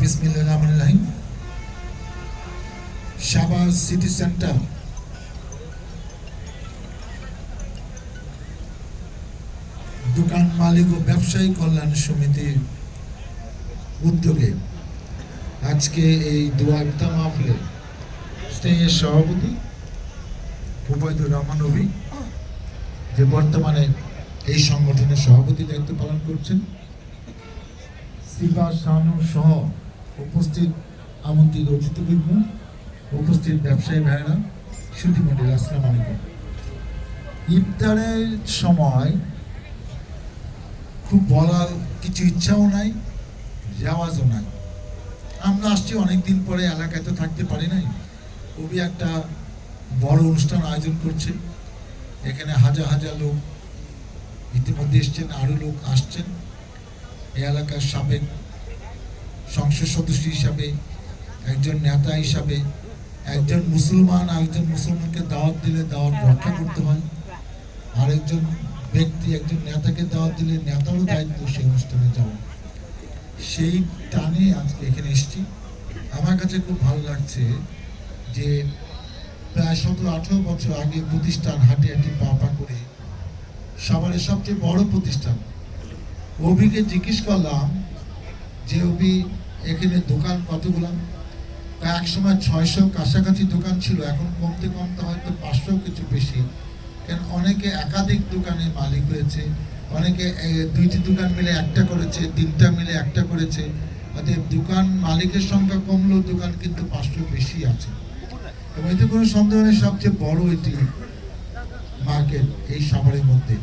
বিসমিল্লাহির রহমানির রহিম। Shahbaz city centre দোকান মালিক ও ব্যবসায়ী কল্যাণ সমিতির উদ্যোগে আজকে এই দোয়া ইফতার মাহফিলে স্নেহের সভাপতি উবাইদুর রহমান অভি, যে বর্তমানে এই সংগঠনের সভাপতি দায়িত্ব পালন করছেন, সিফা শানু সহ উপস্থিত আমন্ত্রিত অতিথিবৃন্দ, উপস্থিত ব্যবসায়ী ভাইরা, সুধীমণ্ডলী, আসসালামু আলাইকুম। ইফতারের সময় খুব বলার কিছু ইচ্ছাও নাই, রেওয়াজও নাই। আমরা আসছি অনেকদিন পরে, এলাকায় তো থাকতে পারি নাই। খুবই একটা বড় অনুষ্ঠান আয়োজন করছে, এখানে হাজার হাজার লোক ইতিমধ্যে এসছেন, আরও লোক আসছেন। এই এলাকার সাবেক সংসদ সদস্য হিসাবে, একজন নেতা হিসাবে, একজন মুসলমান আরেকজন মুসলমানকে দাওয়াত দিলে দাওয়াত রক্ষা করতে হয়, আরেকজন ব্যক্তি একজন নেতাকে দাওয়াত দিলে নেতারও দায়িত্ব সেই অনুষ্ঠানে যাওয়া। সেই টানে আজকে এখানে এসেছি। আমার কাছে খুব ভালো লাগছে যে প্রায় 17-18 বছর আগে প্রতিষ্ঠান হাঁটি হাঁটি পা পা করে সবার সবচেয়ে বড় প্রতিষ্ঠান অভিকে জিজ্ঞেস করলাম যে অভি, এখানে দোকান কতগুলো? এক সময় 600 কাছাকাছি দোকান ছিল, এখন কমতে কমতে হয়তো 500 কিছু বেশি। কেন অনেকে একাধিক দোকানে মালিক হয়েছে, অনেকে 2টি দোকান মিলে একটা করেছে, 3টা মিলে একটা করেছে। অতএব দোকান মালিকের সংখ্যা কমলেও দোকান কিন্তু 500 বেশি আছে, এবং এতে কোনো সন্দেহ নেই সবচেয়ে বড় এটি মার্কেট এই সাভারের মধ্যে,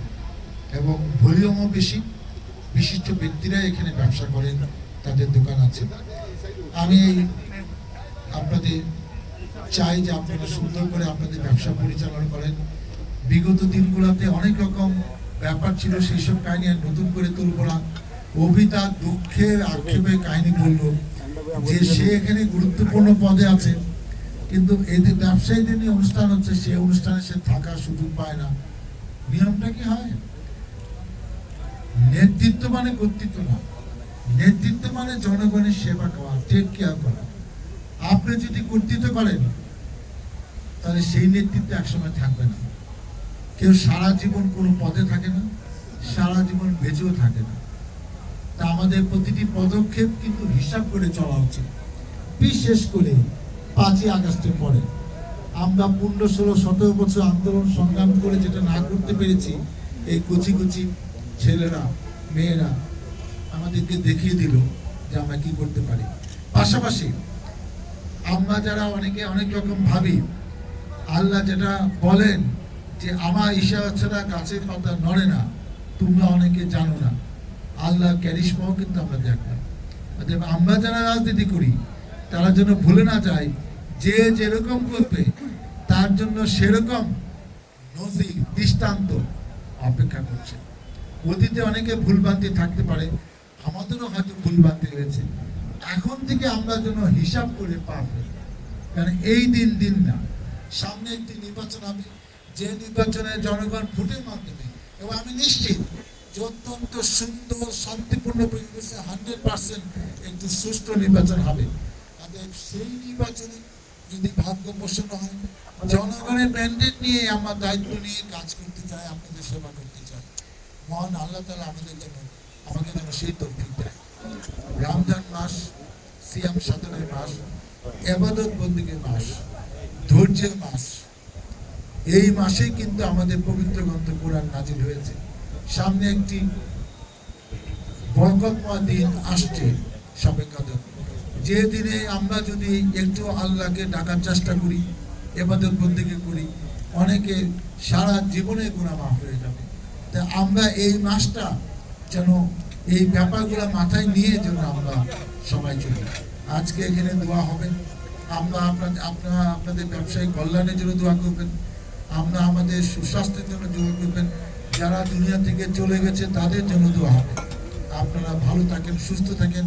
এবং ভলিউমও বেশি। বিশিষ্ট ব্যক্তিরা এখানে ব্যবসা করেন, তাদের দোকান আছে। আমি আপনাদের চাই যে আপনারা সুন্দর করে আপনাদের ব্যবসা পরিচালনা করেন। বিগত দিনগুলোতে অনেক রকম ব্যাপার ছিল, সেই সব কাহিনী আর নতুন করে তুলব না। অভি তার দুঃখের আক্ষেপের কাহিনী বলল যে সে এখানে গুরুত্বপূর্ণ পদে আছে, কিন্তু এদের ব্যবসায়ীদের নিয়ে অনুষ্ঠান হচ্ছে, সেই অনুষ্ঠানে সে থাকার সুযোগ পায় না। নিয়মটা কি হয়? নেতৃত্ব মানে কর্তৃত্ব না, নেতৃত্ব মানে জনগণের সেবা করা, টেক কেয়ার করা। আপনি যদি কর্তৃত্ব করেন তাহলে সেই নেতৃত্ব একসময় থাকবে না। কেউ সারা জীবন কোনো পদে থাকে না, সারা জীবন বেঁচেও থাকে না। তা আমাদের প্রতিটি পদক্ষেপ কিন্তু হিসাব করে চলা উচিত। বিশেষ করে 5ই আগস্টের পরে আমরা 15-16-17 বছর আন্দোলন সংগ্রাম করে যেটা না করতে পেরেছি, এই কচি কচি ছেলেরা মেয়েরা আমাদেরকে দেখিয়ে দিল যে আমরা কি করতে পারি। পাশাপাশি আমরা যারা অনেকে অনেক রকম ভাবি, আল্লাহ যেটা বলেন যে আমার ইশারা ছাড়া গাছের পাতা নড়ে না, তোমরা অনেকে জানো না। আল্লাহ ক্যারিশমাও কিন্তু আমরা দেখলাম। আমরা যারা রাজনীতি করি তারা যেন ভুলে না যায় যে যেরকম করবে তার জন্য সেরকম নজির দৃষ্টান্ত অপেক্ষা করছে। অতীতে অনেকে ভুলভ্রান্তি থাকতে পারে, আমাদেরও হয়তো ভুলভ্রান্তি হয়েছে। এখন থেকে আমরা যেন হিসাব করে পাবো, কারণ এই দিন না, সামনে একটি নির্বাচন হবে, যে নির্বাচনে জনগণ ভোটের মাধ্যমে, এবং আমি নিশ্চিত যে অত্যন্ত সুন্দর শান্তিপূর্ণ পরিবেশে 100% একটি সুষ্ঠু নির্বাচন হবে। সেই নির্বাচনে যদি ভাগ্য প্রসন্ন হয়, জনগণের ম্যান্ডেট নিয়ে আমরা দায়িত্ব নিয়ে কাজ করতে চাই, আপনাদের সেবা করতে চাই। মহান আল্লাহ তাআলা আমাকে যেন সেই তৌফিক দেয়। রমজান মাস সিয়াম সাধনের মাস, ইবাদত বন্দেগীর মাস, ধৈর্যের মাস। এই মাসে কিন্তু আমাদের পবিত্র গ্রন্থ কোরআন নাজিল হয়েছে। সামনে একটি বরকতময় দিন আসছে, শবে কদর, যে দিনে আমরা যদি একটু আল্লাহকে ডাকার চেষ্টা করি, ইবাদত বন্দেগী করি, অনেকে সারা জীবনে গুনাহ মাফ হয়ে যাবে। তা আমরা এই মাসটা যেন এই ব্যাপারগুলো মাথায় নিয়ে যেন আমরা সবাই চলি। আজকে এখানে দোয়া হবে, আমরা আপনাদের ব্যবসায়ী কল্যাণের জন্য দোয়া করবেন, আমরা আমাদের সুস্বাস্থ্যের জন্য দোয়া করবেন, যারা দুনিয়া থেকে চলে গেছে তাদের জন্য দোয়া হবে। আপনারা ভালো থাকেন, সুস্থ থাকেন,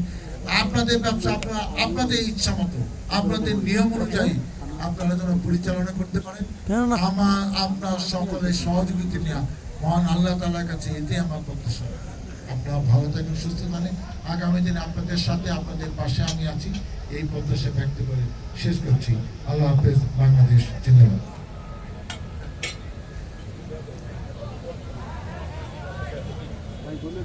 আপনাদের ব্যবসা আপনারা আপনাদের ইচ্ছা মতো, আপনাদের নিয়ম অনুযায়ী আপনারা যেন পরিচালনা করতে পারেন। আপনার সকলের সহযোগিতা নেওয়া মহান আল্লাহ তাআলার কাছে এতে আমার প্রত্যাশা। আপনারা ভালো থাকেন, সুস্থ থাকেন। আগামী দিনে আপনাদের সাথে, আপনাদের পাশে আমি আছি, এই প্রত্যাশা ব্যক্ত করে শেষ করছি। আল্লাহ হাফেজ। বাংলাদেশ জিন্দাবাদ। ভাই বলে